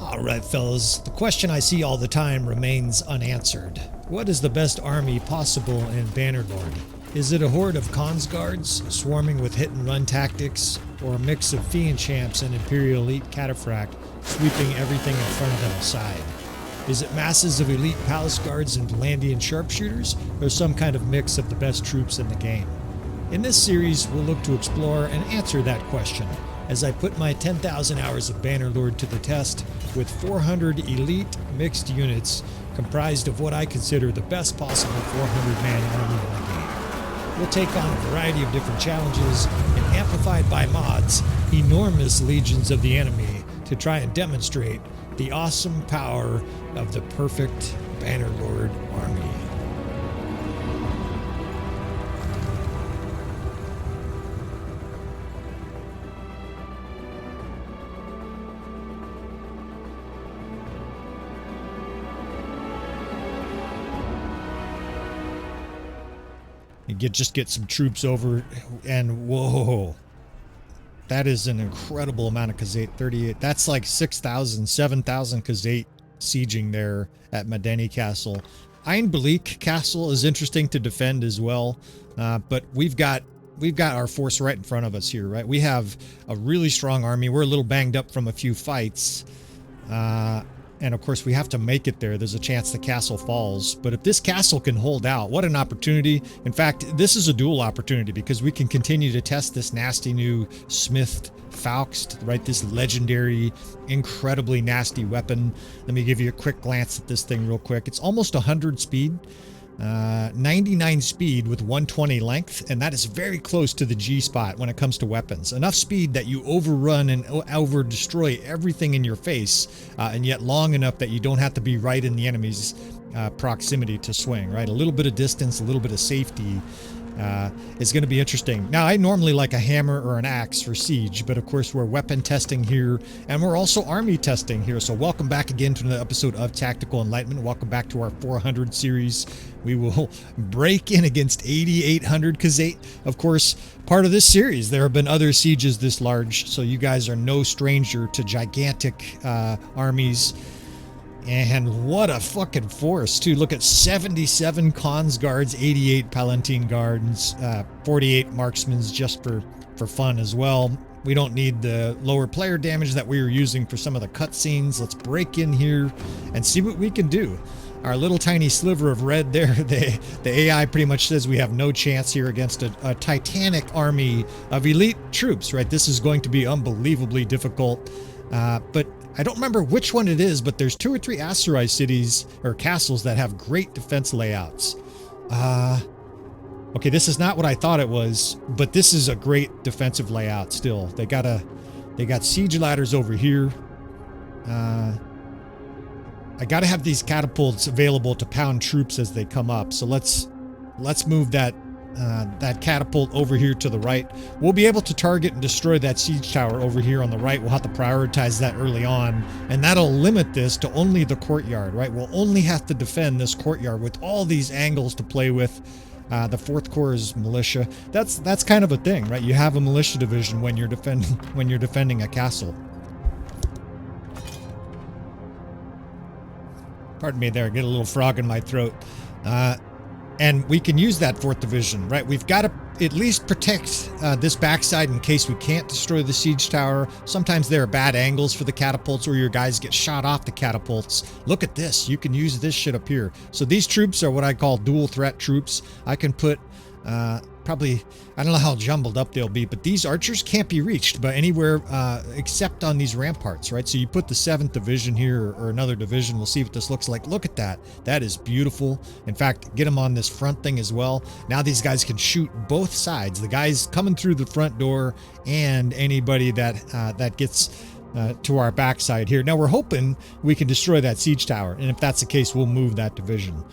Alright fellas, the question I see all the time remains unanswered. What is the best army possible in Bannerlord? Is it a horde of cons guards, swarming with hit-and-run tactics, or a mix of Fian Champs and Imperial Elite Cataphract, sweeping everything in front of them aside? Is it masses of elite palace guards and Valandian sharpshooters, or some kind of mix of the best troops in the game? In this series, we'll look to explore and answer that question, as I put my 10,000 hours of Bannerlord to the test with 400 elite mixed units comprised of what I consider the best possible 400-man army in the game. We'll take on a variety of different challenges and, amplified by mods, enormous legions of the enemy to try and demonstrate the awesome power of the perfect Bannerlord army. Just get some troops over, and whoa, that is an incredible amount of Khazate. 38, that's like 6,000, 7,000 Khazate sieging there at Medeni Castle. Ain Balik Castle is interesting to defend as well, but we've got our force right in front of us here, right? We have a really strong army. We're a little banged up from a few fights, and of course we have to make it there. There's a chance the castle falls, but if this castle can hold out, what an opportunity. In fact, this is a dual opportunity because we can continue to test this nasty new Smithed Faust, right? This legendary, incredibly nasty weapon. Let me give you a quick glance at this thing real quick. It's almost 100 speed. 99 speed with 120 length, and that is very close to the G spot when it comes to weapons. Enough speed that you overrun and over destroy everything in your face, and yet long enough that you don't have to be right in the enemy's proximity to swing, right? A little bit of distance, a little bit of safety is going to be interesting. Now, I normally like a hammer or an axe for siege, but of course we're weapon testing here, and we're also army testing here. So welcome back again to another episode of Tactical Enlightenment. Welcome back to our 400 series. We will break in against 8,800 Khazate. Of course, part of this series, there have been other sieges this large, so you guys are no stranger to gigantic armies. And what a fucking force, too. Look at 77 cons guards, 88 palatine guards, 48 marksmen just for fun as well. We don't need the lower player damage that we were using for some of the cutscenes. Let's break in here and see what we can do. Our little tiny sliver of red there, the AI pretty much says we have no chance here against a titanic army of elite troops, right? This is going to be unbelievably difficult, but I don't remember which one it is, but there's 2 or 3 asteroid cities or castles that have great defense layouts. Okay, this is not what I thought it was, but this is a great defensive layout still. They got siege ladders over here. I gotta have these catapults available to pound troops as they come up. So let's move that catapult over here to the right. We'll be able to target and destroy that siege tower over here on the right. We'll have to prioritize that early on, and that'll limit this to only the courtyard, right? We'll only have to defend this courtyard with all these angles to play with. The 4th Corps is militia. That's kind of a thing, right? You have a militia division when you're defending a castle. Pardon me there, get a little frog in my throat. And we can use that 4th Division, right? We've got to at least protect this backside in case we can't destroy the siege tower. Sometimes there are bad angles for the catapults or your guys get shot off the catapults. Look at this. You can use this shit up here. So these troops are what I call dual threat troops. I can put probably, I don't know how jumbled up they'll be, but these archers can't be reached by anywhere except on these ramparts, right? So you put the 7th Division here or another division. We'll see what this looks like. Look at that. That is beautiful. In fact, get them on this front thing as well. Now these guys can shoot both sides. The guys coming through the front door and anybody that gets to our backside here. Now we're hoping we can destroy that siege tower, and if that's the case, we'll move that division.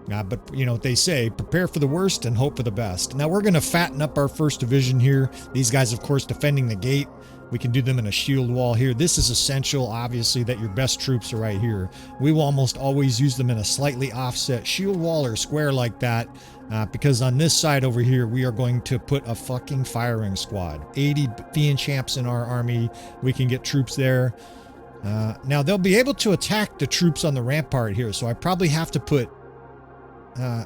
But you know what they say, prepare for the worst and hope for the best. Now we're going to fatten up our 1st Division here. These guys, of course, defending the gate. We can do them in a shield wall here. This is essential, obviously, that your best troops are right here. We will almost always use them in a slightly offset shield wall or square like that, because on this side over here, we are going to put a fucking firing squad. 80 Fian Champs in our army. We can get troops there. Now they'll be able to attack the troops on the rampart here, so I probably have to put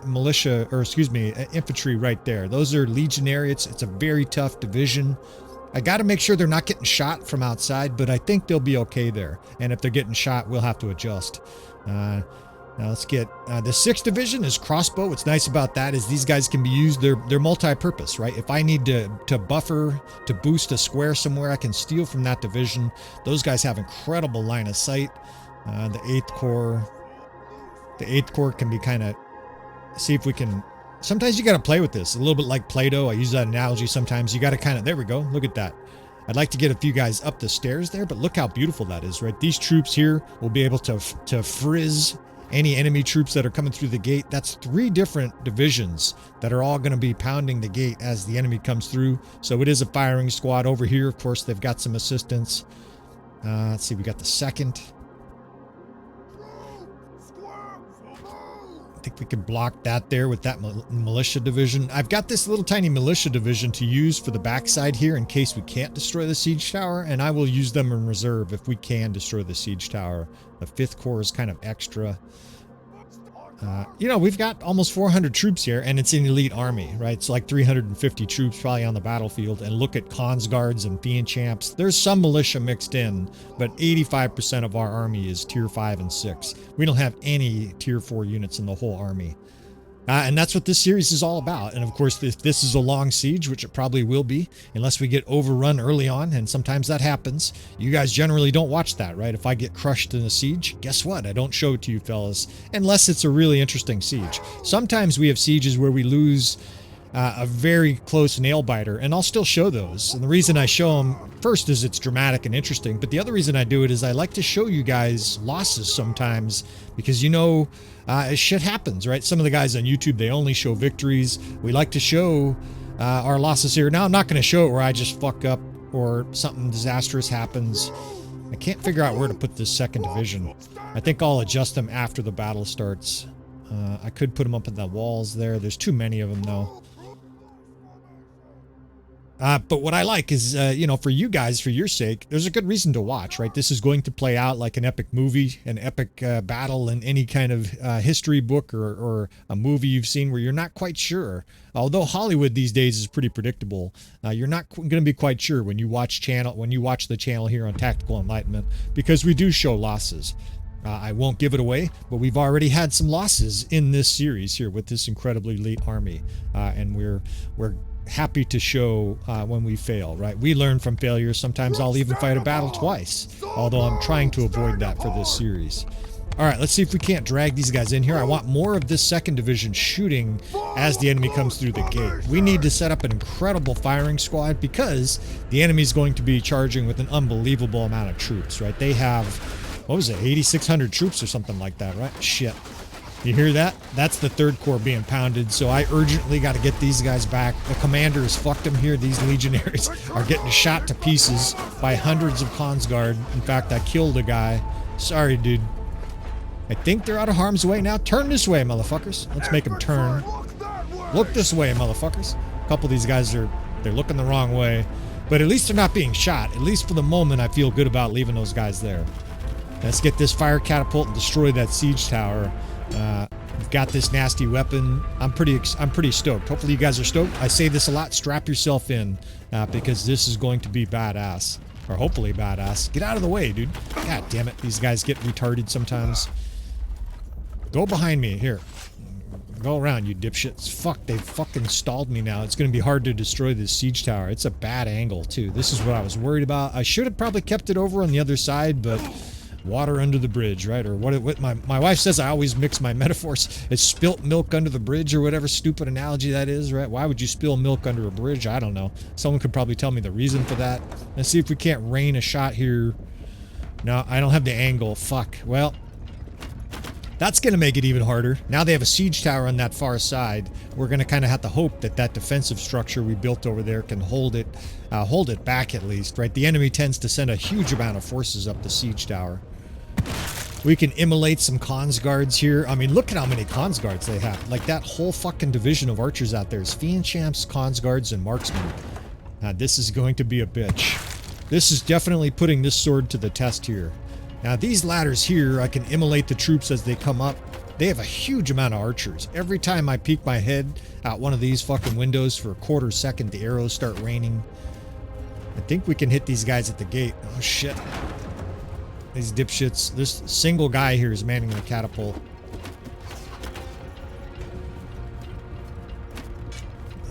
militia, or excuse me, infantry right there. Those are legionary. It's a very tough division. I got to make sure they're not getting shot from outside, but I think they'll be okay there. And if they're getting shot, we'll have to adjust. Now let's get the 6th division is crossbow. What's nice about that is these guys can be used. They're multi-purpose, right? If I need to buffer, to boost a square somewhere, I can steal from that division. Those guys have incredible line of sight. The 8th Corps can be kind of, see if we can, sometimes you got to play with this a little bit like Play-Doh. I use that analogy sometimes. You got to kind of, there we go. Look at that. I'd like to get a few guys up the stairs there, but look how beautiful that is, right? These troops here will be able to frizz any enemy troops that are coming through the gate. That's 3 different divisions that are all going to be pounding the gate as the enemy comes through. So it is a firing squad over here. Of course, they've got some assistance. Let's see, we got the 2nd. I think we can block that there with that militia division. I've got this little tiny militia division to use for the backside here in case we can't destroy the siege tower, and I will use them in reserve if we can destroy the siege tower. The 5th Corps is kind of extra. You know, we've got almost 400 troops here, and it's an elite army, right? It's like 350 troops probably on the battlefield. And look at cons guards and Fian Champs. There's some militia mixed in, but 85% of our army is tier 5 and 6. We don't have any tier 4 units in the whole army. And that's what this series is all about. And of course, if this is a long siege, which it probably will be, unless we get overrun early on, and sometimes that happens. You guys generally don't watch that, right? If I get crushed in a siege, guess what? I don't show it to you fellas, unless it's a really interesting siege. Sometimes we have sieges where we lose a very close nail biter, and I'll still show those. And the reason I show them first is it's dramatic and interesting, but the other reason I do it is I like to show you guys losses sometimes, because you know, shit happens, right? Some of the guys on YouTube, they only show victories. We like to show our losses here. Now I'm not going to show it where I just fuck up or something disastrous happens. I can't figure out where to put this 2nd division. I think I'll adjust them after the battle starts. I could put them up in the walls there. There's too many of them though. But what I like is, you know, for you guys, for your sake, there's a good reason to watch, right? This is going to play out like an epic movie, an epic battle in any kind of history book or a movie you've seen where you're not quite sure. Although Hollywood these days is pretty predictable, you're not going to be quite sure when you watch the channel here on Tactical Enlightenment, because we do show losses. I won't give it away, but we've already had some losses in this series here with this incredibly elite army, and we're happy to show when we fail, right? We learn from failures. Sometimes I'll even fight a battle twice, although I'm trying to avoid that for this series. All right, let's see if we can't drag these guys in here. I want more of this 2nd division shooting as the enemy comes through the gate. We need to set up an incredible firing squad because the enemy is going to be charging with an unbelievable amount of troops, right? They have, what was it, 8,600 troops or something like that, right? Shit. You hear that? That's the 3rd Corps being pounded, so I urgently got to get these guys back. The commander has fucked them here. These legionaries are getting shot to pieces by hundreds of cons guard. In fact, I killed a guy. Sorry, dude. I think they're out of harm's way now. Turn this way, motherfuckers. Let's make them turn. Look this way, motherfuckers. A couple of these guys they're looking the wrong way, but at least they're not being shot. At least for the moment, I feel good about leaving those guys there. Let's get this fire catapult and destroy that siege tower. We've got this nasty weapon. I'm pretty stoked. Hopefully you guys are stoked. I say this a lot. Strap yourself in because this is going to be badass, or hopefully badass. Get out of the way, dude. God damn it. These guys get retarded sometimes. Go behind me. Here. Go around, you dipshits. Fuck, they fucking stalled me now. It's going to be hard to destroy this siege tower. It's a bad angle, too. This is what I was worried about. I should have probably kept it over on the other side, but water under the bridge, right? Or what my wife says I always mix my metaphors. It's spilt milk under the bridge or whatever stupid analogy that is, right? Why would you spill milk under a bridge? I don't know. Someone could probably tell me the reason for that. Let's see if we can't rain a shot here. No, I don't have the angle. Fuck. Well, that's going to make it even harder. Now they have a siege tower on that far side. We're going to kind of have to hope that that defensive structure we built over there can hold it back at least, right? The enemy tends to send a huge amount of forces up the siege tower. We can immolate some cons guards here. I mean, look at how many cons guards they have. Like, that whole fucking division of archers out there is Fian Champs, cons guards, and marksmen. This is going to be a bitch. This is definitely putting this sword to the test here. Now these ladders here, I can immolate the troops as they come up. They have a huge amount of archers. Every time I peek my head out one of these fucking windows for a quarter second, the arrows start raining. I think we can hit these guys at the gate. Oh shit. These dipshits. This single guy here is manning the catapult.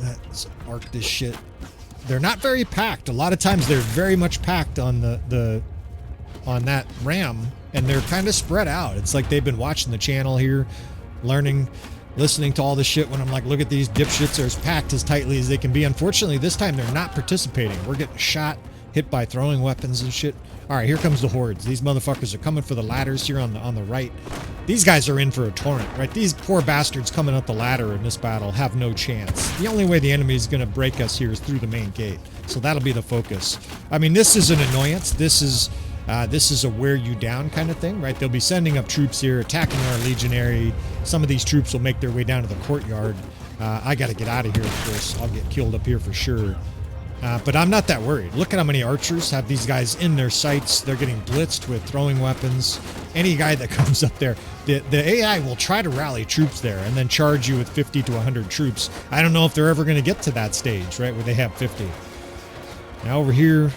Let's arc this shit. They're not very packed. A lot of times they're very much packed on on that ram, and they're kind of spread out. It's like they've been watching the channel here, learning, listening to all this shit when I'm like, look at these dipshits, they're as packed as tightly as they can be. Unfortunately, this time they're not participating. We're getting shot, hit by throwing weapons and shit. All right, here comes the hordes. These motherfuckers are coming for the ladders here on the right. These guys are in for a torrent, right? These poor bastards coming up the ladder in this battle have no chance. The only way the enemy is going to break us here is through the main gate. So that'll be the focus. I mean, this is an annoyance. This is a wear you down kind of thing, right? They'll be sending up troops here, attacking our legionary. Some of these troops will make their way down to the courtyard. I got to get out of here, of course. I'll get killed up here for sure. But I'm not that worried. Look at how many archers have these guys in their sights. They're getting blitzed with throwing weapons. Any guy that comes up there, the AI will try to rally troops there and then charge you with 50 to 100 troops. I don't know if they're ever going to get to that stage, right, where they have 50. Now over here,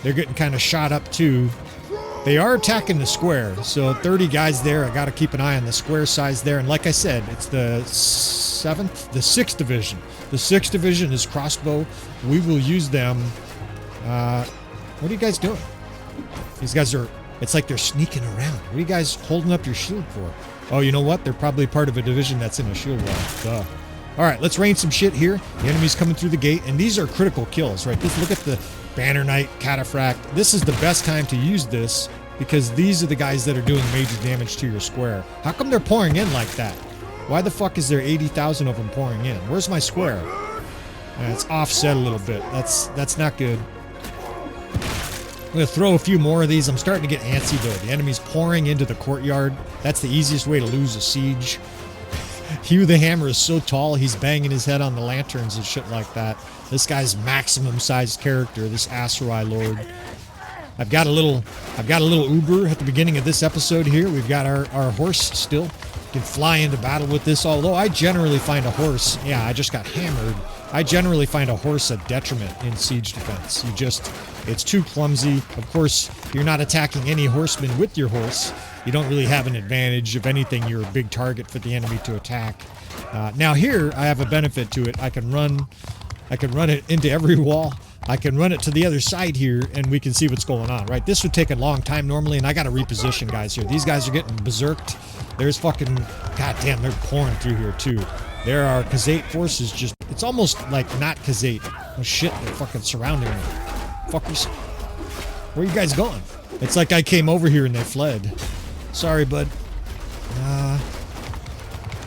they're getting kind of shot up too. They are attacking the square, so 30 guys there. I got to keep an eye on the square size there. And like I said, it's the 6th division. The 6th division is crossbow. We will use them. What are you guys doing? These guys are, it's like they're sneaking around. What are you guys holding up your shield for? Oh, you know what? They're probably part of a division that's in a shield wall. Duh. All right, let's rain some shit here. The enemy's coming through the gate, and these are critical kills, right? Look at the Banner Knight, Cataphract. This is the best time to use this because these are the guys that are doing major damage to your square. How come they're pouring in like that? Why the fuck is there 80,000 of them pouring in? Where's my square? It's offset a little bit. That's not good. I'm going to throw a few more of these. I'm starting to get antsy though. The enemy's pouring into the courtyard. That's the easiest way to lose a siege. Hugh the Hammer is so tall, he's banging his head on the lanterns and shit like that. This guy's maximum sized character, this Aserai Lord. I've got a little Uber at the beginning of this episode here. We've got our horse still. You can fly into battle with this, although I generally find a horse, yeah, I just got hammered. I generally find a horse a detriment in siege defense. It's too clumsy. Of course, you're not attacking any horsemen with your horse. You don't really have an advantage. If anything, you're a big target for the enemy to attack. Now here, I have a benefit to it. I can run it into every wall. I can run it to the other side here, and we can see what's going on, right? This would take a long time normally, and I got to reposition guys here. These guys are getting berserked. There's fucking, goddamn, they're pouring through here too. There are Khazate forces just, it's almost like not Khazate. Oh shit, they're fucking surrounding me. Fuckers. Where are you guys going? It's like I came over here and they fled. Sorry, bud.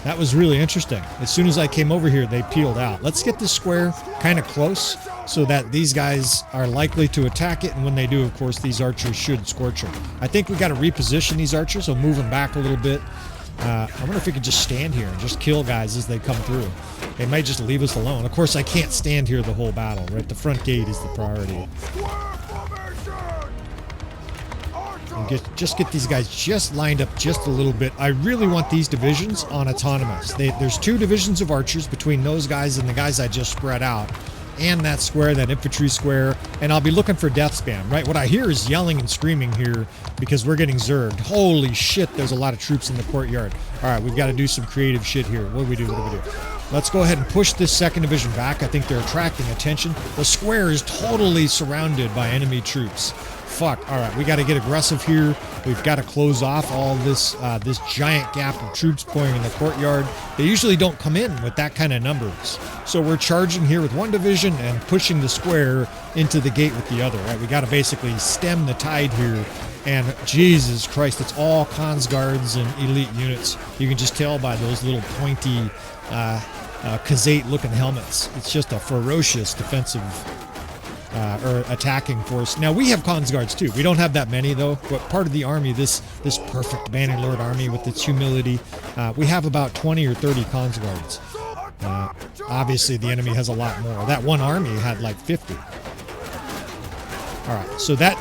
That was really interesting. As soon as I came over here, they peeled out. Let's get this square kind of close so that these guys are likely to attack it. And when they do, of course, these archers should scorch them. I think we got to reposition these archers, so move them back a little bit. I wonder if we could just stand here and just kill guys as they come through. They might just leave us alone. Of course, I can't stand here the whole battle, right? The front gate is the priority. Just get these guys just lined up just a little bit. I really want these divisions on autonomous. There's 2 divisions of archers between those guys and the guys I just spread out. And that square, that infantry square. And I'll be looking for death spam, right? What I hear is yelling and screaming here because we're getting zerged. Holy shit, there's a lot of troops in the courtyard. All right, we've got to do some creative shit here. What do we do? Let's go ahead and push this 2nd division back. I think they're attracting attention. The square is totally surrounded by enemy troops. Fuck. All right, we got to get aggressive here. We've got to close off all this this giant gap of troops pouring in the courtyard. They usually don't come in with that kind of numbers. So we're charging here with 1 division and pushing the square into the gate with the other, right? We got to basically stem the tide here. And Jesus Christ, it's all cons guards and elite units. You can just tell by those little pointy Khazate-looking helmets. It's just a ferocious defensive or attacking force. Now we have cons guards too. We don't have that many though, but part of the army, this perfect Bannerlord army with its humility, we have about 20 or 30 cons guards. Obviously the enemy has a lot more. That one army had like 50. All right, so that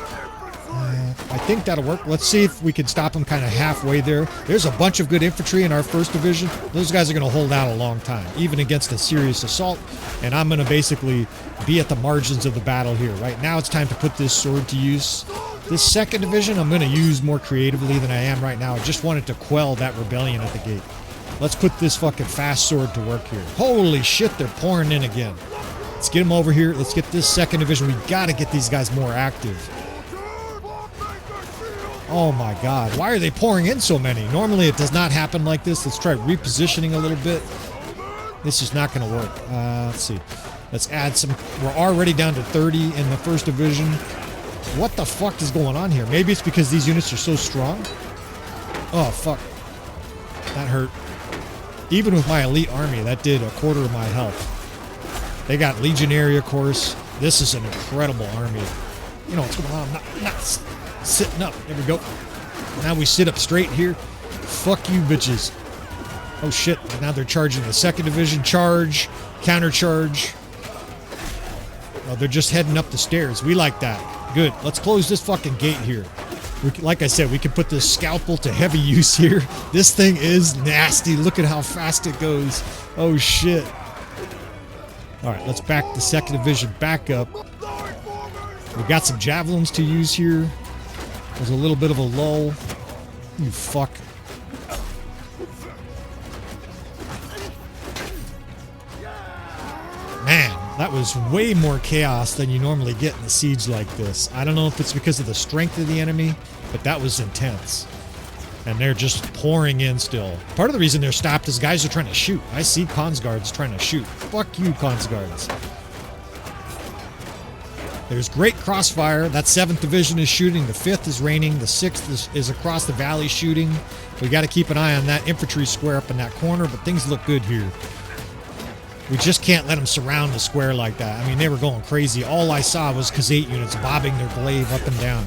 I think that'll work. Let's see if we can stop them kind of halfway there. There's a bunch of good infantry in our 1st division. Those guys are going to hold out a long time, even against a serious assault. And I'm going to basically be at the margins of the battle here. Right now it's time to put this sword to use. This 2nd division I'm going to use more creatively than I am right now. I just wanted to quell that rebellion at the gate. Let's put this fucking fast sword to work here. Holy shit, they're pouring in again. Let's get them over here. Let's get this 2nd division. We got to get these guys more active. Oh my god, why are they pouring in so many? Normally it does not happen like this. Let's try repositioning a little bit. This is not going to work. Let's see. Let's add some. We're already down to 30 in the 1st division. What the fuck is going on here? Maybe it's because these units are so strong? Oh, fuck. That hurt. Even with my elite army, that did a quarter of my health. They got Legionary, of course. This is an incredible army. You know what's going on? I'm not sitting up. There we go. Now we sit up straight here. Fuck you, bitches. Oh, shit. Now they're charging the 2nd division. Charge. Countercharge. Oh, they're just heading up the stairs. We like that. Good. Let's close this fucking gate here. Like I said, we can put this scalpel to heavy use here. This thing is nasty. Look at how fast it goes. Oh, shit. All right, let's back the 2nd division back up. We got some javelins to use here. There's a little bit of a lull. You fuck. Man, that was way more chaos than you normally get in a siege like this. I don't know if it's because of the strength of the enemy, but that was intense. And they're just pouring in still. Part of the reason they're stopped is guys are trying to shoot. I see Consguards trying to shoot. Fuck you, Consguards. There's great crossfire. That 7th division is shooting. The 5th is raining. The 6th is across the valley shooting. We got to keep an eye on that infantry square up in that corner, but things look good here. We just can't let them surround the square like that. I mean, they were going crazy. All I saw was Khazate units bobbing their glaive up and down.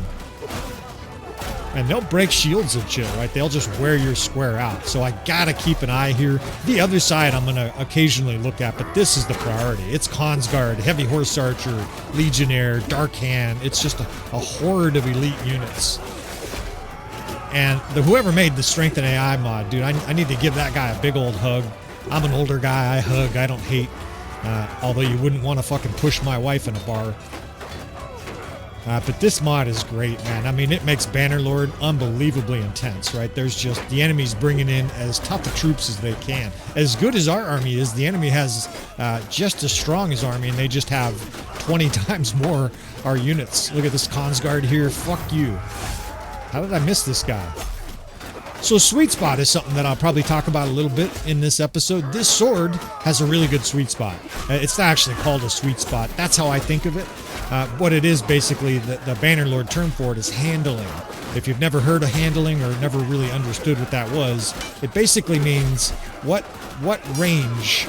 And they'll break shields and shit, right? They'll just wear your square out. So I gotta keep an eye here. The other side I'm gonna occasionally look at, but this is the priority. It's Consguard, Heavy Horse Archer, Legionnaire, Dark Hand. It's just a horde of elite units. And whoever made the StrengthenAI mod, dude, I need to give that guy a big old hug. I'm an older guy. I hug. I don't hate. Although you wouldn't want to fucking push my wife in a bar. But this mod is great, man. I mean, it makes Bannerlord unbelievably intense, right? There's just the enemy's bringing in as tough of troops as they can. As good as our army is, the enemy has just as strong as army, and they just have 20 times more our units. Look at this Consguard here. Fuck you. How did I miss this guy? So sweet spot is something that I'll probably talk about a little bit in this episode. This sword has a really good sweet spot. It's not actually called a sweet spot. That's how I think of it. What it is basically, the Bannerlord term for it is handling. If you've never heard of handling or never really understood what that was, it basically means what range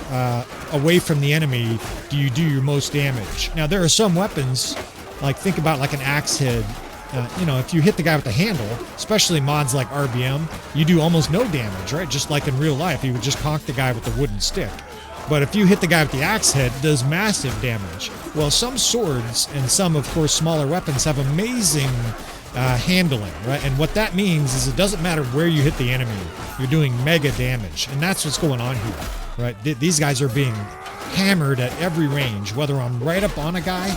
away from the enemy do you do your most damage. Now there are some weapons, like think about like an axe head. You know, if you hit the guy with the handle, especially mods like RBM, you do almost no damage, right? Just like in real life, you would just conk the guy with the wooden stick. But if you hit the guy with the axe head, it does massive damage. Well, some swords and some, of course, smaller weapons have amazing handling, right? And what that means is it doesn't matter where you hit the enemy, you're doing mega damage. And that's what's going on here, right? These guys are being hammered at every range, whether I'm right up on a guy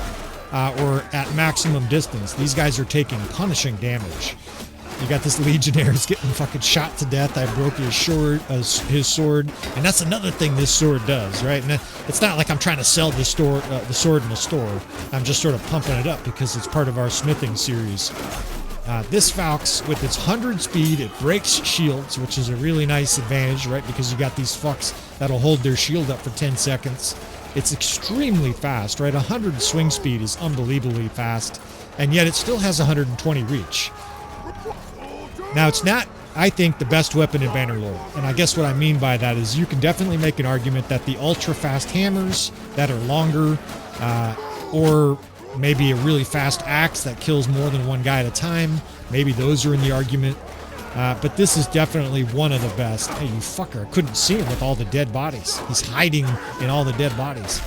or at maximum distance. These guys are taking punishing damage. You got this Legionnaire is getting fucking shot to death. I broke his sword, and that's another thing this sword does, right? And it's not like I'm trying to sell the sword in the store. I'm just sort of pumping it up because it's part of our smithing series. This Falx, with its 100 speed, it breaks shields, which is a really nice advantage, right? Because you got these fucks that'll hold their shield up for 10 seconds. It's extremely fast, right? 100 swing speed is unbelievably fast, and yet it still has 120 reach. Now, it's not, I think, the best weapon in Bannerlord, and I guess what I mean by that is you can definitely make an argument that the ultra-fast hammers that are longer, or maybe a really fast axe that kills more than one guy at a time, maybe those are in the argument. But this is definitely one of the best. Hey, you fucker, I couldn't see him with all the dead bodies. He's hiding in all the dead bodies.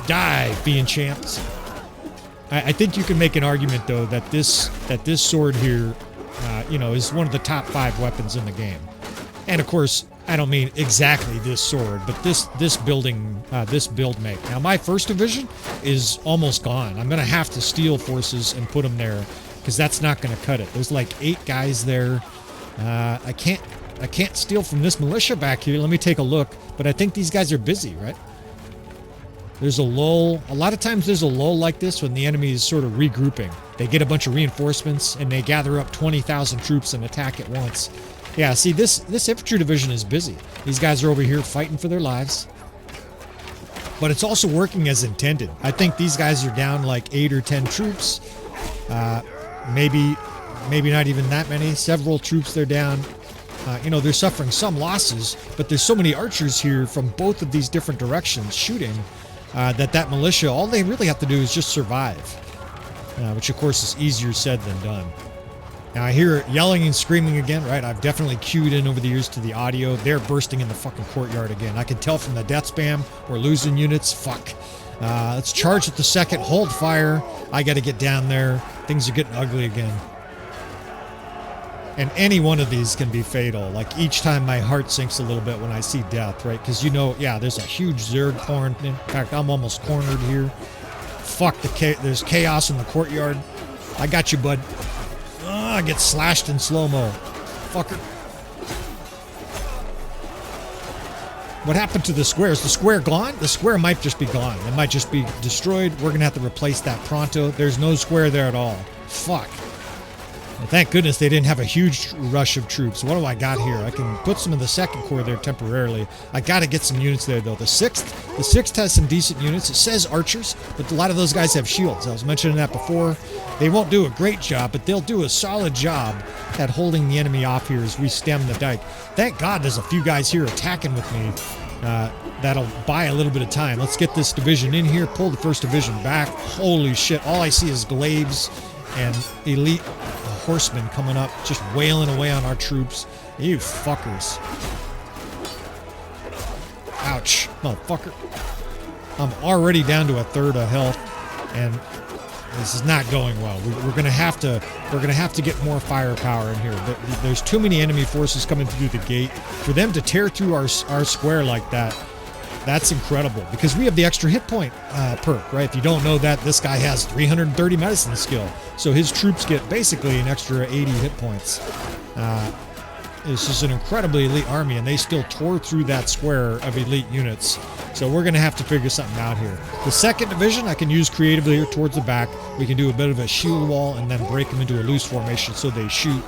Die, Fian Champs. I think you can make an argument though that this sword here, you know, is one of the top 5 weapons in the game. And of course, I don't mean exactly this sword, but this build make. Now my first division is almost gone. I'm gonna have to steal forces and put them there because that's not gonna cut it. There's like 8 guys there. I can't steal from this militia back here. Let me take a look. But I think these guys are busy, right? There's a lull. A lot of times there's a lull like this when the enemy is sort of regrouping. They get a bunch of reinforcements and they gather up 20,000 troops and attack at once. Yeah, see, this infantry division is busy. These guys are over here fighting for their lives. But it's also working as intended. I think these guys are down like 8 or 10 troops. Maybe not even that many. Several troops they're down. You know, they're suffering some losses, but there's so many archers here from both of these different directions shooting that militia, all they really have to do is just survive, which of course is easier said than done. Now I hear yelling and screaming again, right? I've definitely cued in over the years to the audio. They're bursting in the fucking courtyard again. I can tell from the death spam. We're losing units. Fuck. Let's charge at the second. Hold fire. I got to get down there. Things are getting ugly again. And any one of these can be fatal. Like each time my heart sinks a little bit when I see death, right? Because you know, yeah, there's a huge Zerg horn. In fact, I'm almost cornered here. Fuck, there's chaos in the courtyard. I got you, bud. I get slashed in slow-mo. Fucker. What happened to the square? Is the square gone? The square might just be gone. It might just be destroyed. We're going to have to replace that pronto. There's no square there at all. Fuck. Well, thank goodness they didn't have a huge rush of troops. What do I got here? I can put some of the 2nd Corps there temporarily. I got to get some units there, though. The 6th has some decent units. It says archers, but a lot of those guys have shields. I was mentioning that before. They won't do a great job, but they'll do a solid job at holding the enemy off here as we stem the dike. Thank God there's a few guys here attacking with me. That'll buy a little bit of time. Let's get this division in here, pull the 1st division back. Holy shit, all I see is glaives and elite horsemen coming up, just wailing away on our troops. You fuckers. Ouch, motherfucker. I'm already down to a 1/3 of health, and this is not going well. We're gonna have to get more firepower in here. There's too many enemy forces coming through the gate. For them to tear through our square like that, that's incredible. Because we have the extra hit point perk, right? If you don't know that, this guy has 330 medicine skill, so his troops get basically an extra 80 hit points. This is an incredibly elite army, and they still tore through that square of elite units. So we're going to have to figure something out here. The 2nd division I can use creatively here towards the back. We can do a bit of a shield wall and then break them into a loose formation so they shoot.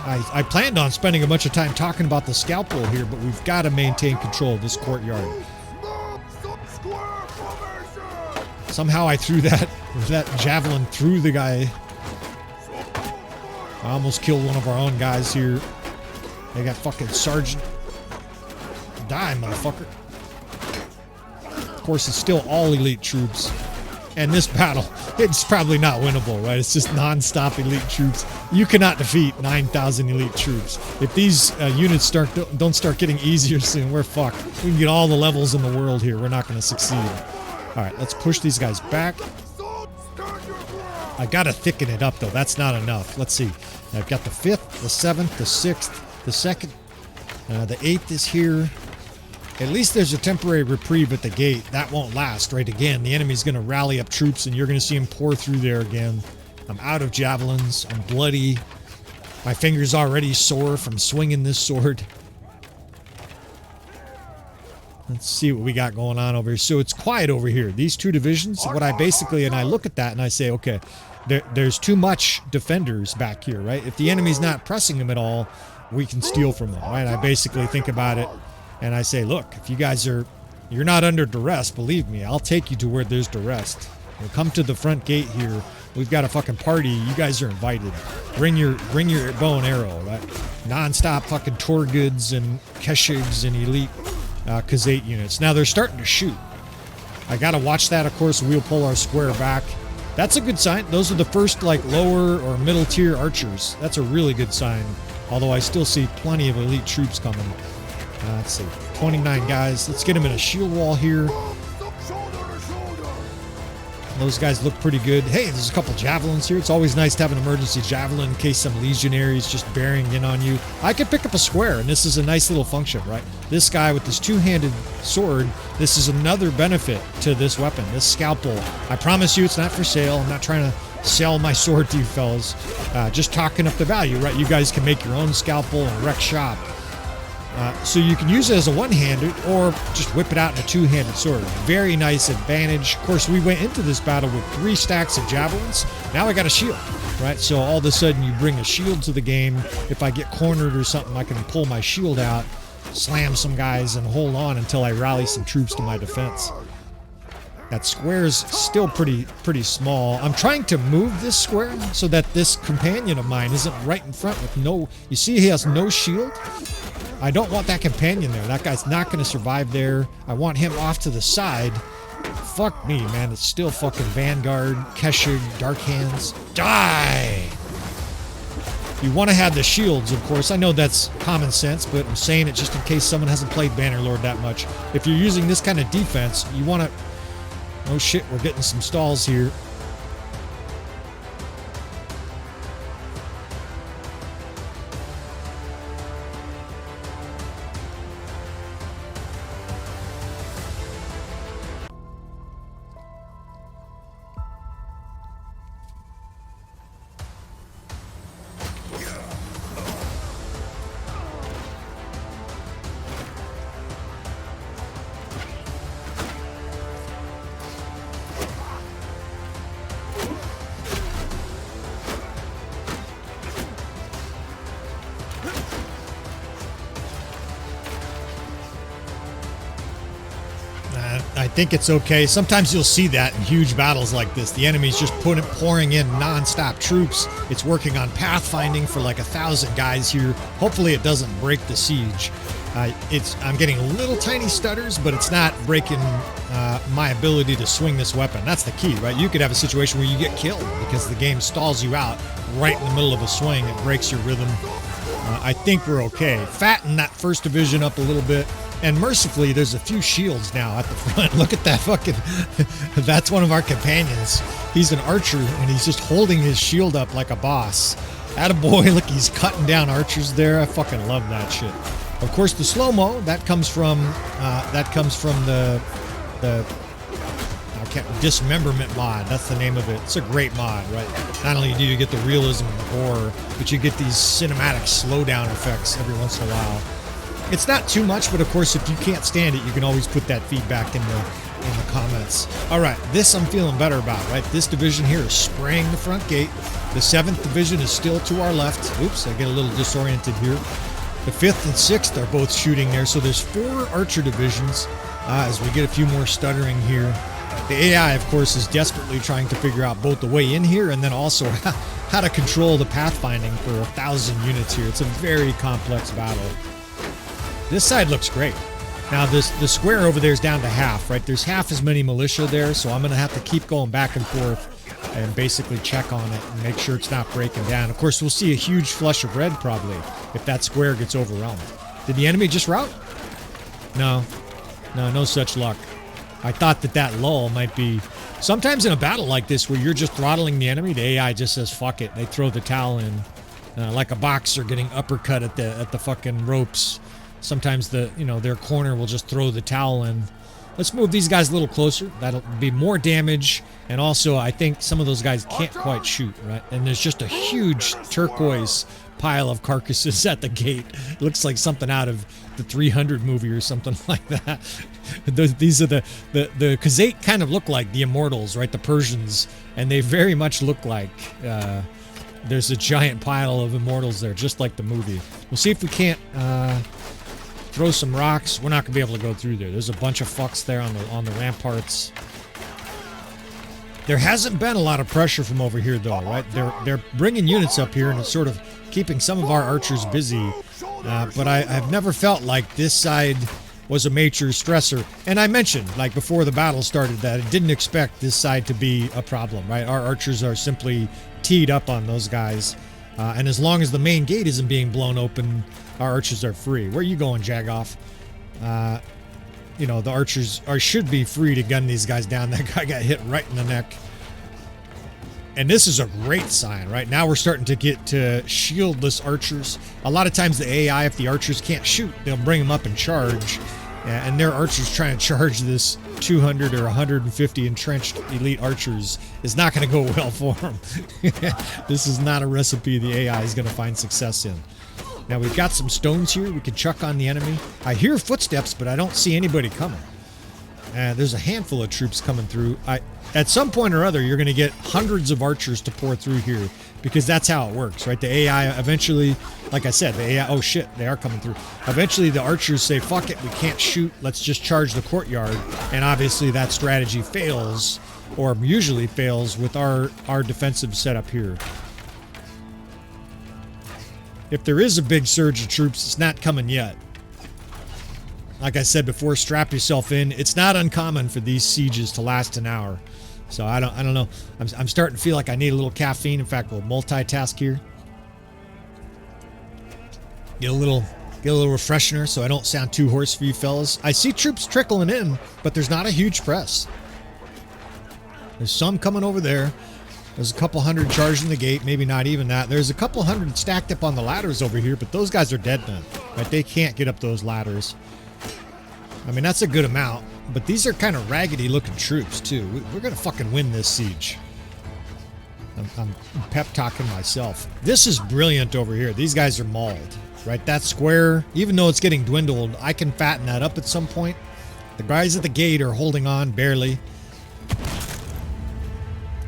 I planned on spending a bunch of time talking about the scalp roll here, but we've got to maintain control of this courtyard. Somehow I threw that javelin through the guy. I almost killed one of our own guys here. They got fucking sergeant. Die, motherfucker. Of course, it's still all elite troops. And this battle, it's probably not winnable, right? It's just non-stop elite troops. You cannot defeat 9,000 elite troops. If these units don't start getting easier soon, we're fucked. We can get all the levels in the world here. We're not going to succeed. All right, let's push these guys back. I got to thicken it up, though. That's not enough. Let's see. I've got the 5th, the 7th, the 6th, the 2nd. The 8th is here. At least there's a temporary reprieve at the gate. That won't last, right? Again, the enemy's going to rally up troops, and you're going to see them pour through there again. I'm out of javelins. I'm bloody. My finger's already sore from swinging this sword. Let's see what we got going on over here. So it's quiet over here. These 2 divisions, what I basically, and I look at that and I say, okay, there's too much defenders back here, right? If the enemy's not pressing them at all, we can steal from them, right? I basically think about it. And I say, look, if you guys you're not under duress, believe me, I'll take you to where there's duress. We'll come to the front gate here. We've got a fucking party. You guys are invited. Bring your bow and arrow, right? Non-stop fucking tour goods and keshigs and elite Kazate units. Now they're starting to shoot. I gotta watch that, of course. We'll pull our square back. That's a good sign. Those are the first like lower or middle tier archers. That's a really good sign. Although I still see plenty of elite troops coming. Let's see, 29 guys. Let's get them in a shield wall here. Those guys look pretty good. Hey, there's a couple javelins here. It's always nice to have an emergency javelin in case some legionaries just bearing in on you. I could pick up a square, and this is a nice little function, right? This guy with this two-handed sword, this is another benefit to this weapon, this scalpel. I promise you it's not for sale. I'm not trying to sell my sword to you fellas. Just talking up the value, right? You guys can make your own scalpel and wreck shop. So you can use it as a one-handed or just whip it out in a two-handed sword. Very nice advantage. Of course, we went into this battle with 3 stacks of javelins. Now I got a shield, right? So all of a sudden you bring a shield to the game. If I get cornered or something, I can pull my shield out, slam some guys, and hold on until I rally some troops to my defense. That square's still pretty small. I'm trying to move this square so that this companion of mine isn't right in front with no... You see he has no shield? I don't want that companion there. That guy's not going to survive there. I want him off to the side. Fuck me, man. It's still fucking Vanguard, Keshig, Dark Hands. Die! You want to have the shields, of course. I know that's common sense, but I'm saying it just in case someone hasn't played Bannerlord that much. If you're using this kind of defense, you want to... Oh shit, we're getting some stalls here. I think it's okay. Sometimes you'll see that in huge battles like this. The enemy's just pouring in non-stop troops. It's working on pathfinding for like 1,000 guys here. Hopefully it doesn't break the siege. I'm getting little tiny stutters, but it's not breaking my ability to swing this weapon. That's the key, right? You could have a situation where you get killed because the game stalls you out right in the middle of a swing. It breaks your rhythm. I think we're okay. Fatten that first division up a little bit. And mercifully, there's a few shields now at the front. Look at that fucking... That's one of our companions. He's an archer, and he's just holding his shield up like a boss. Attaboy, look, he's cutting down archers there. I fucking love that shit. Of course, the slow-mo, that comes from the Dismemberment mod. That's the name of it. It's a great mod, right? Not only do you get the realism and the horror, but you get these cinematic slowdown effects every once in a while. It's not too much, but of course, if you can't stand it, you can always put that feedback in the comments. All right, this I'm feeling better about, right? This division here is spraying the front gate. The 7th division is still to our left. Oops, I get a little disoriented here. The 5th and 6th are both shooting there, so there's 4 archer divisions as we get a few more stuttering here. The AI, of course, is desperately trying to figure out both the way in here and then also how to control the pathfinding for 1,000 units here. It's a very complex battle. This side looks great. Now, the square over there is down to half, right? There's half as many militia there, so I'm going to have to keep going back and forth and basically check on it and make sure it's not breaking down. Of course, we'll see a huge flush of red, probably, if that square gets overwhelmed. Did the enemy just rout? No. No such luck. I thought that lull might be... Sometimes in a battle like this where you're just throttling the enemy, the AI just says, fuck it. They throw the towel in. Like a boxer getting uppercut at the fucking ropes. Sometimes their corner will just throw the towel in. Let's move these guys a little closer. That'll be more damage. And also, I think some of those guys can't quite shoot, right? And there's just a huge turquoise pile of carcasses at the gate. It looks like something out of the 300 movie or something like that. These are the Khazate kind of look like the Immortals, right? The Persians. And they very much look like... there's a giant pile of Immortals there, just like the movie. We'll see if we can't... throw some rocks. We're not gonna be able to go through there. There's a bunch of fucks there on the ramparts. There hasn't been a lot of pressure from over here, though, right? They're bringing units up here, and it's sort of keeping some of our archers busy. But I've never felt like this side was a major stressor. And I mentioned, like before the battle started, that I didn't expect this side to be a problem, right? Our archers are simply teed up on those guys. And as long as the main gate isn't being blown open, our archers are free. Where are you going, Jagoff? The archers should be free to gun these guys down. That guy got hit right in the neck. And this is a great sign. Right now we're starting to get to shieldless archers. A lot of times the AI, if the archers can't shoot, they'll bring them up and charge. And their archers trying to charge this 200 or 150 entrenched elite archers is not going to go well for them. This is not a recipe the AI is going to find success in. Now we've got some stones here we can chuck on the enemy. I hear footsteps, but I don't see anybody coming. There's a handful of troops coming through. At some point or other, you're going to get hundreds of archers to pour through here because that's how it works, right? The AI eventually, like I said, the AI, oh shit, they are coming through. Eventually, the archers say, fuck it, we can't shoot, let's just charge the courtyard. And obviously, that strategy fails, or usually fails, with our defensive setup here. If there is a big surge of troops, it's not coming yet. Like I said before, strap yourself in. It's not uncommon for these sieges to last an hour. So I don't know. I'm starting to feel like I need a little caffeine. In fact, we'll multitask here. Get a little refreshener so I don't sound too hoarse for you fellas. I see troops trickling in, but there's not a huge press. There's some coming over there. There's a couple hundred charging the gate, maybe not even that. There's a couple hundred stacked up on the ladders over here, but those guys are dead men. Right? They can't get up those ladders. I mean, that's a good amount, but these are kind of raggedy looking troops too. We're gonna fucking win this siege. I'm pep talking myself. This is brilliant over here. These guys are mauled, right? That square, even though it's getting dwindled, I can fatten that up at some point. The guys at the gate are holding on barely.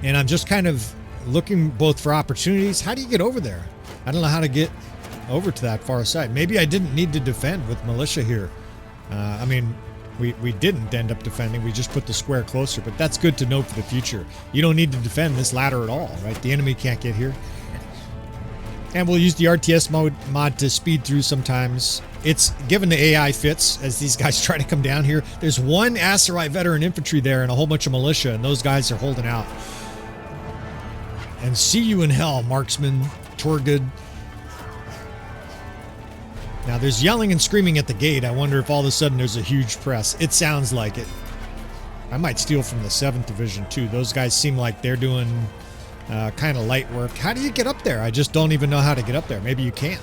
And I'm just kind of looking both for opportunities. How do you get over there? I don't know how to get over to that far side. Maybe I didn't need to defend with militia here. I mean, we didn't end up defending. We just put the square closer, but that's good to know for the future. You don't need to defend this ladder at all, right? The enemy can't get here. And we'll use the RTS mod to speed through sometimes. It's given the AI fits as these guys try to come down here. There's one Aserai veteran infantry there and a whole bunch of militia, and those guys are holding out. And see you in hell, marksman, Torgud. Now, there's yelling and screaming at the gate. I wonder if all of a sudden there's a huge press. It sounds like it. I might steal from the 7th Division, too. Those guys seem like they're doing kind of light work. How do you get up there? I just don't even know how to get up there. Maybe you can't.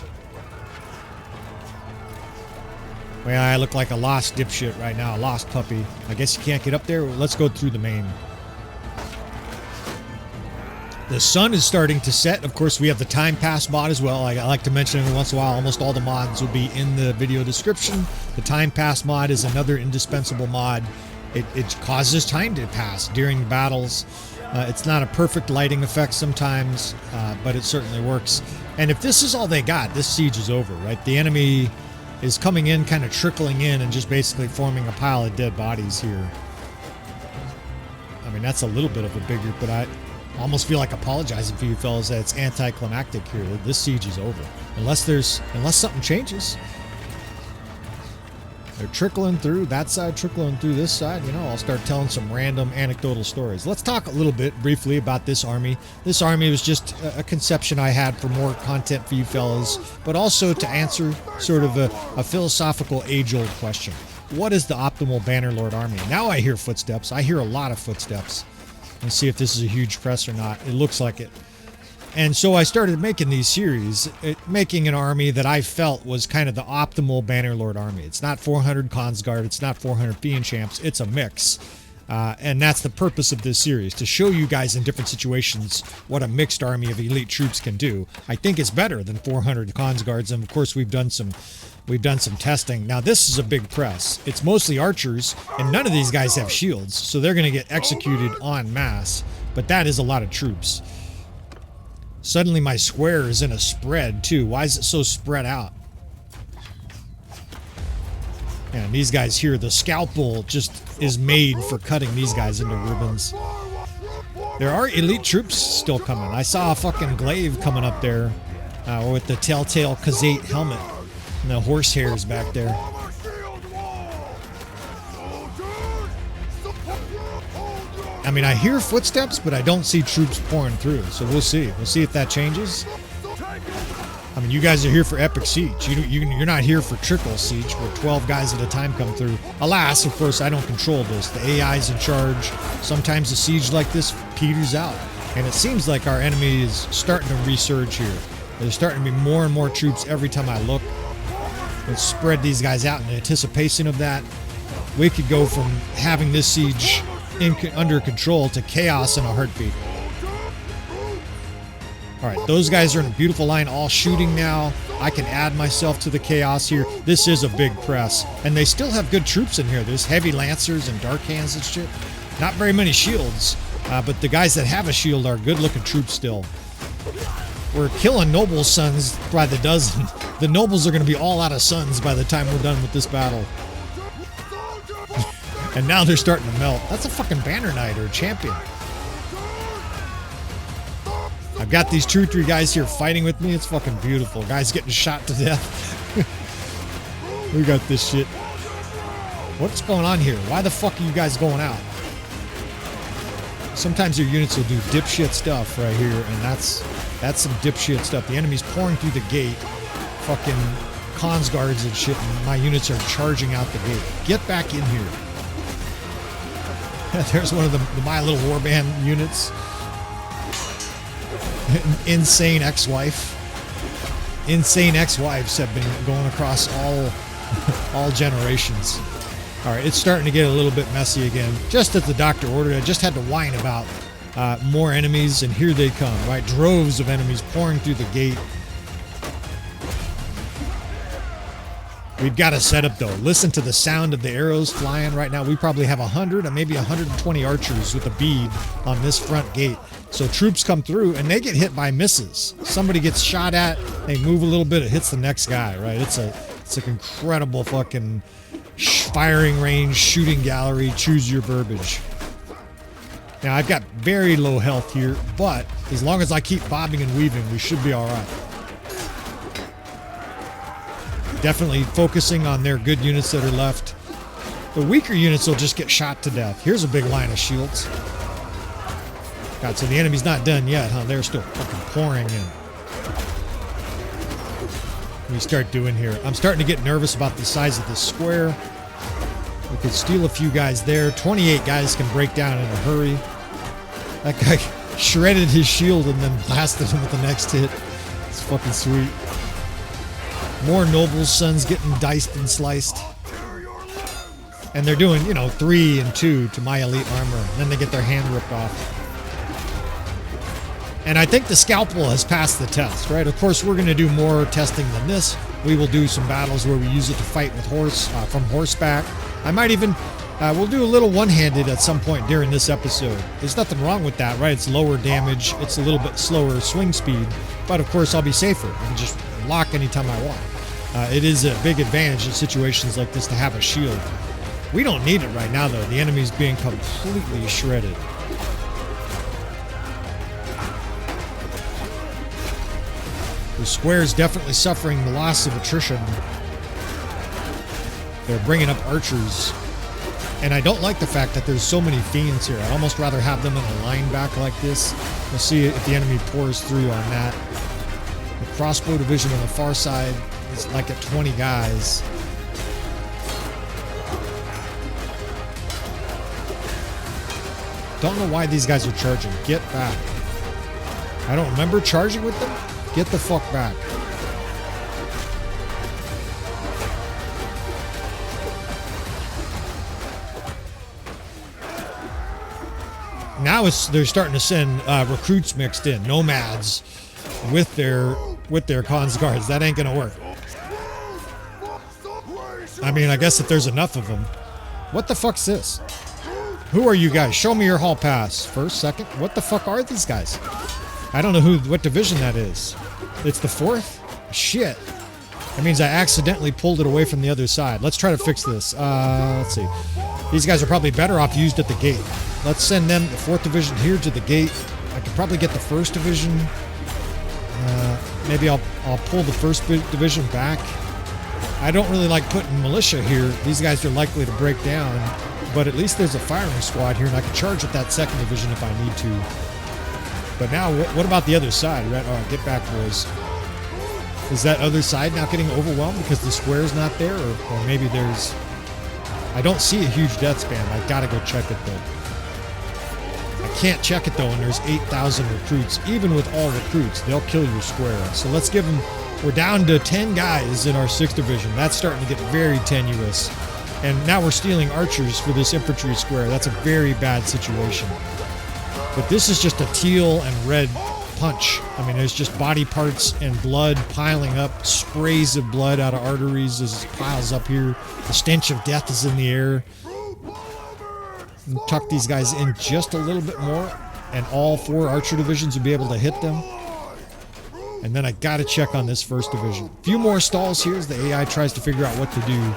Well, I look like a lost dipshit right now, a lost puppy. I guess you can't get up there. Let's go through the main. The sun is starting to set. Of course, we have the time pass mod as well. I like to mention every once in a while, almost all the mods will be in the video description. The time pass mod is another indispensable mod. It causes time to pass during battles. It's not a perfect lighting effect sometimes, but it certainly works. And if this is all they got, this siege is over, right? The enemy is coming in, kind of trickling in, and just basically forming a pile of dead bodies here. I mean, that's a little bit of a bigger, but I almost feel like apologizing for you fellas that it's anticlimactic here. This siege is over. Unless something changes. They're trickling through that side, trickling through this side. You know, I'll start telling some random anecdotal stories. Let's talk a little bit briefly about this army. This army was just a conception I had for more content for you fellas, but also to answer sort of a philosophical age-old question. What is the optimal Bannerlord army? Now I hear footsteps. I hear a lot of footsteps. Let's see if this is a huge press or not. It looks like it. And so I started making these series, making an army that I felt was kind of the optimal Bannerlord army. It's not 400 Consguard, it's not 400 Fian Champs, it's a mix. And that's the purpose of this series, to show you guys in different situations what a mixed army of elite troops can do. I think it's better than 400 Consguards, and of course we've done some testing. Now this is a big press. It's mostly archers, and none of these guys have shields, so they're going to get executed en masse. But that is a lot of troops. Suddenly my square is in a spread too. Why is it so spread out? And these guys here, the scalpel just is made for cutting these guys into ribbons. There are elite troops still coming. I saw a fucking glaive coming up there with the telltale Khazate helmet and the horsehairs back there. I mean, I hear footsteps, but I don't see troops pouring through, so we'll see. We'll see if that changes. I mean, you guys are here for epic siege. You're not here for trickle siege, where 12 guys at a time come through. Alas, of course, I don't control this. The AI's in charge. Sometimes a siege like this peters out. And it seems like our enemy is starting to resurge here. There's starting to be more and more troops every time I look. Let's spread these guys out in anticipation of that. We could go from having this siege under control to chaos in a heartbeat. Alright, those guys are in a beautiful line, all shooting now. I can add myself to the chaos here. This is a big press. And they still have good troops in here. There's heavy lancers and dark hands and shit. Not very many shields, but the guys that have a shield are good-looking troops still. We're killing noble sons by the dozen. The nobles are going to be all out of sons by the time we're done with this battle. And now they're starting to melt. That's a fucking banner knight or a champion. I've got these trutry guys here fighting with me. It's fucking beautiful. Guys getting shot to death. We got this shit. What's going on here? Why the fuck are you guys going out? Sometimes your units will do dipshit stuff right here, and that's some dipshit stuff. The enemy's pouring through the gate. Fucking cons guards and shit, and my units are charging out the gate. Get back in here. There's one of the My Little Warband units. Insane ex-wife. Insane ex-wives have been going across all generations. Alright, it's starting to get a little bit messy again. Just as the doctor ordered, I just had to whine about more enemies, and here they come, right? Droves of enemies pouring through the gate. We've got a setup though. Listen to the sound of the arrows flying right now. We probably have 100 or maybe 120 archers with a bead on this front gate. So troops come through and they get hit by misses. Somebody gets shot at, they move a little bit, it hits the next guy, right? It's an incredible fucking firing range, shooting gallery, choose your verbiage. Now I've got very low health here, but as long as I keep bobbing and weaving, we should be all right. Definitely focusing on their good units that are left. The weaker units will just get shot to death. Here's a big line of shields. God, so the enemy's not done yet, huh? They're still fucking pouring in. What do we start doing here? I'm starting to get nervous about the size of this square. We could steal a few guys there. 28 guys can break down in a hurry. That guy shredded his shield and then blasted him with the next hit. It's fucking sweet. More noble sons getting diced and sliced. And they're doing, 3 and 2 to my elite armor. And then they get their hand ripped off. And I think the scalpel has passed the test, right? Of course, we're going to do more testing than this. We will do some battles where we use it to fight with from horseback. I might even, we'll do a little one-handed at some point during this episode. There's nothing wrong with that, right? It's lower damage. It's a little bit slower swing speed. But of course, I'll be safer. I can just lock anytime I want. It is a big advantage in situations like this to have a shield. We don't need it right now, though. The enemy's being completely shredded. The square's definitely suffering the loss of attrition. They're bringing up archers. And I don't like the fact that there's so many fiends here. I'd almost rather have them in a line back like this. We'll see if the enemy pours through on that. The crossbow division on the far side is like at 20 guys. Don't know why these guys are charging. Get back. I don't remember charging with them. Get the fuck back. Now they're starting to send recruits mixed in, nomads, with their cons guards. That ain't gonna work. I mean, I guess if there's enough of them. What the fuck's this? Who are you guys? Show me your hall pass. First, second. What the fuck are these guys? I don't know what division that is. It's the 4th? Shit. That means I accidentally pulled it away from the other side. Let's try to fix this. Let's see. These guys are probably better off used at the gate. Let's send them, the 4th division, here to the gate. I could probably get the 1st division. Maybe I'll pull the 1st division back. I don't really like putting militia here. These guys are likely to break down. But at least there's a firing squad here, and I can charge with that 2nd division if I need to. But now, what about the other side? Right? All right, get back, boys. Is that other side now getting overwhelmed because the square's not there? Or maybe there's... I don't see a huge death span. I've got to go check it, though. I can't check it though, and there's 8,000 recruits. Even with all recruits, they'll kill your square. So let's give them, we're down to 10 guys in our 6th division. That's starting to get very tenuous. And now we're stealing archers for this infantry square. That's a very bad situation. But this is just a teal and red punch. I mean, there's just body parts and blood piling up, sprays of blood out of arteries as it piles up here. The stench of death is in the air. And tuck these guys in just a little bit more, and all 4 archer divisions will be able to hit them. And then I gotta check on this 1st division. A few more stalls here as the AI tries to figure out what to do.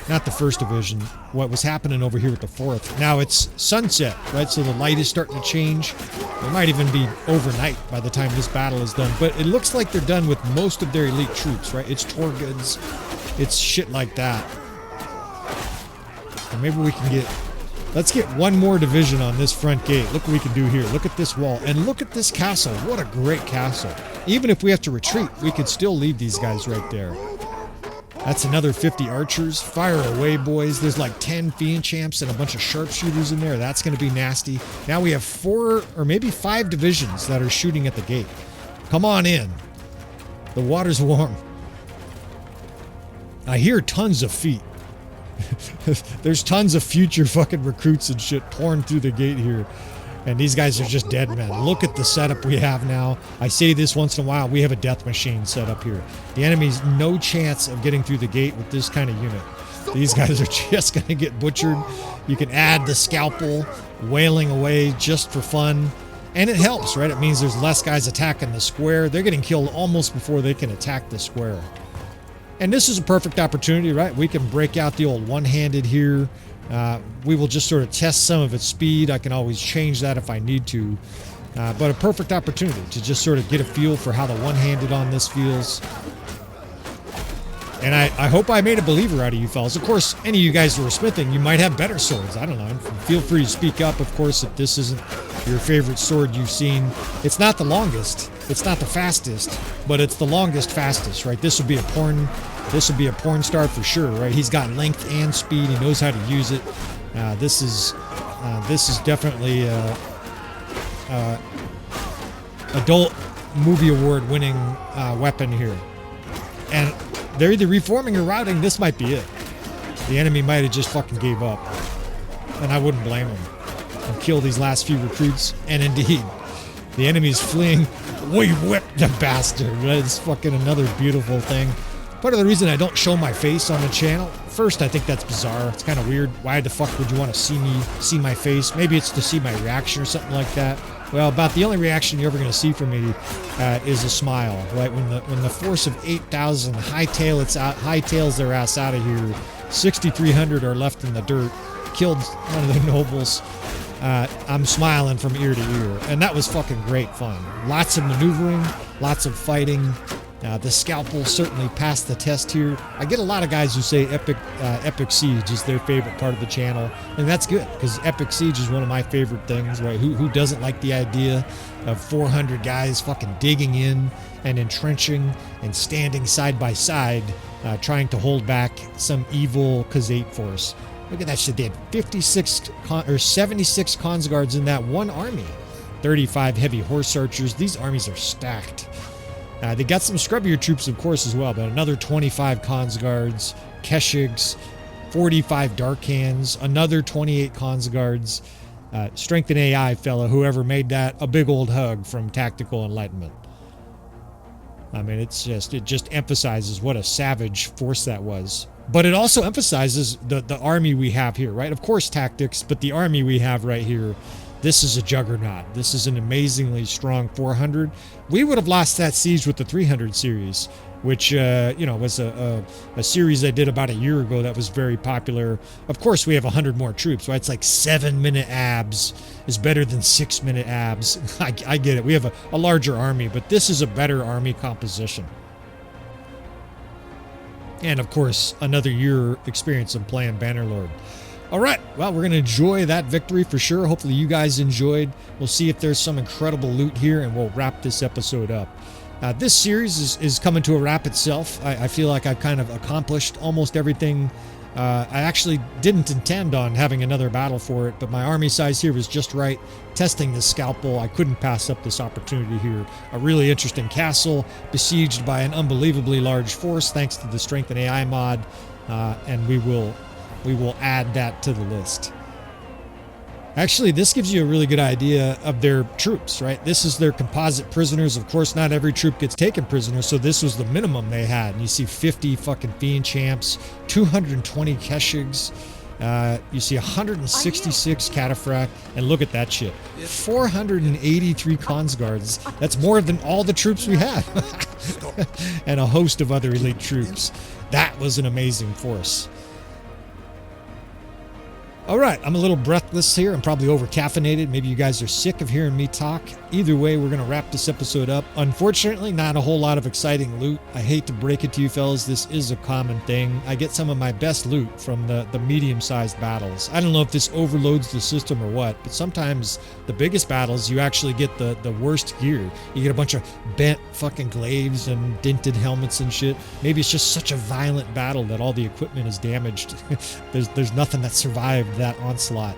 Not the 1st division, what was happening over here with the 4th. Now it's sunset, right? So the light is starting to change. It might even be overnight by the time this battle is done. But it looks like they're done with most of their elite troops, right? It's Torguds, it's shit like that. And maybe we can get, let's get one more division on this front gate. Look what we can do here. Look at this wall, and look at this castle. What a great castle. Even if we have to retreat, we could still leave these guys right there. That's another 50 archers. Fire away, boys. There's like 10 Fian Champs and a bunch of sharpshooters in there. That's going to be nasty. Now we have 4 or maybe 5 divisions that are shooting at the gate. Come on in. The water's warm. I hear tons of feet. There's tons of future fucking recruits and shit pouring through the gate here. And these guys are just dead men. Look at the setup we have now. I say this once in a while. We have a death machine set up here. The enemy's no chance of getting through the gate with this kind of unit. These guys are just going to get butchered. You can add the scalpel, wailing away just for fun. And it helps, right? It means there's less guys attacking the square. They're getting killed almost before they can attack the square. And this is a perfect opportunity, right? We can break out the old one-handed here. We will just sort of test some of its speed. I can always change that if I need to. But a perfect opportunity to just sort of get a feel for how the one-handed on this feels. And I hope I made a believer out of you fellas. Of course, any of you guys who are smithing, you might have better swords. I don't know. Feel free to speak up, of course, if this isn't your favorite sword you've seen. It's not the longest. It's not the fastest, but it's the longest fastest, right? This would be a porn star for sure, right? He's got length and speed. He knows how to use it. This is definitely adult movie award winning weapon here. And they're either reforming or routing. This might be it. The enemy might have just fucking gave up, and I wouldn't blame them. And kill these last few recruits. And indeed, the enemy's fleeing. We whipped the bastard. It's fucking another beautiful thing. Part of the reason I don't show my face on the channel, first, I think that's bizarre. It's kind of weird. Why the fuck would you want to see my face? Maybe it's to see my reaction or something like that. Well, about the only reaction you're ever going to see from me is a smile, right? When the force of 8,000 hightails their ass out of here, 6,300 are left in the dirt, killed one of the nobles. I'm smiling from ear to ear, and that was fucking great fun. Lots of maneuvering, lots of fighting. The scalpel certainly passed the test here. I get a lot of guys who say Epic Siege is their favorite part of the channel, and that's good, because Epic Siege is one of my favorite things, right? Who doesn't like the idea of 400 guys fucking digging in and entrenching and standing side by side, trying to hold back some evil Khazate force? Look at that shit. They had 76 or 76 Kongsguards in that one army. 35 heavy horse archers. These armies are stacked. They got some scrubbier troops, of course, as well, but another 25 Kongsguards, Keshigs, 45 Dark Hands, another 28 Kongsguards. StrengthenAI fella, whoever made that, a big old hug from Tactical Enlightenment. I mean, it just emphasizes what a savage force that was. But it also emphasizes the army we have here, right? Of course, tactics, but the army we have right here, this is a juggernaut. This is an amazingly strong 400. We would have lost that siege with the 300 series, which, was a series I did about a year ago that was very popular. Of course, we have 100 more troops, right? It's like 7-minute abs is better than 6-minute abs. I get it. We have a larger army, but this is a better army composition. And, of course, another year experience in playing Bannerlord. All right, well, we're going to enjoy that victory for sure. Hopefully you guys enjoyed. We'll see if there's some incredible loot here, and we'll wrap this episode up. This series is coming to a wrap itself. I feel like I've kind of accomplished almost everything I actually didn't intend on having another battle for it, but my army size here was just right. Testing this scalpel, I couldn't pass up this opportunity here. A really interesting castle, besieged by an unbelievably large force thanks to the StrengthenAI mod, and we will add that to the list. Actually, this gives you a really good idea of their troops, right? This is their composite prisoners. Of course, not every troop gets taken prisoner, so this was the minimum they had. And you see 50 fucking Fian Champs, 220 Keshigs, you see 166 Cataphract, and look at that shit. 483 Consguards. That's more than all the troops we had. And a host of other elite troops. That was an amazing force. All right, I'm a little breathless here. I'm probably over-caffeinated. Maybe you guys are sick of hearing me talk. Either way, we're going to wrap this episode up. Unfortunately, not a whole lot of exciting loot. I hate to break it to you fellas. This is a common thing. I get some of my best loot from the medium-sized battles. I don't know if this overloads the system or what, but sometimes the biggest battles, you actually get the worst gear. You get a bunch of bent fucking glaives and dented helmets and shit. Maybe it's just such a violent battle that all the equipment is damaged. There's nothing that survived that onslaught.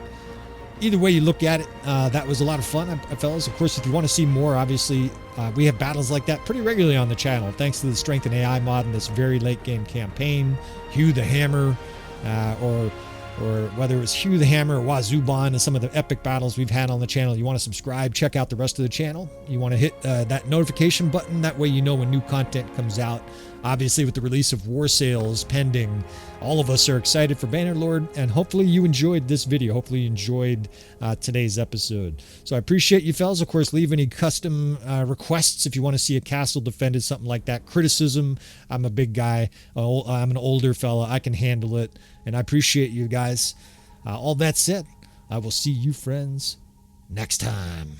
Either way you look at it, that was a lot of fun, fellas. Of course, if you want to see more, obviously, we have battles like that pretty regularly on the channel, thanks to the StrengthenAI mod in this very late game campaign. Hugh the Hammer, or whether it was Hugh the Hammer or Wazuban and some of the epic battles we've had on the channel. You want to subscribe, check out the rest of the channel. You want to hit that notification button. That way you know when new content comes out. Obviously, with the release of War Sales pending, all of us are excited for Bannerlord, and hopefully you enjoyed this video. Hopefully you enjoyed today's episode. So I appreciate you fellas. Of course, leave any custom requests if you want to see a castle defended, something like that. Criticism, I'm a big guy. I'm an older fella. I can handle it, and I appreciate you guys. All that said, I will see you friends next time.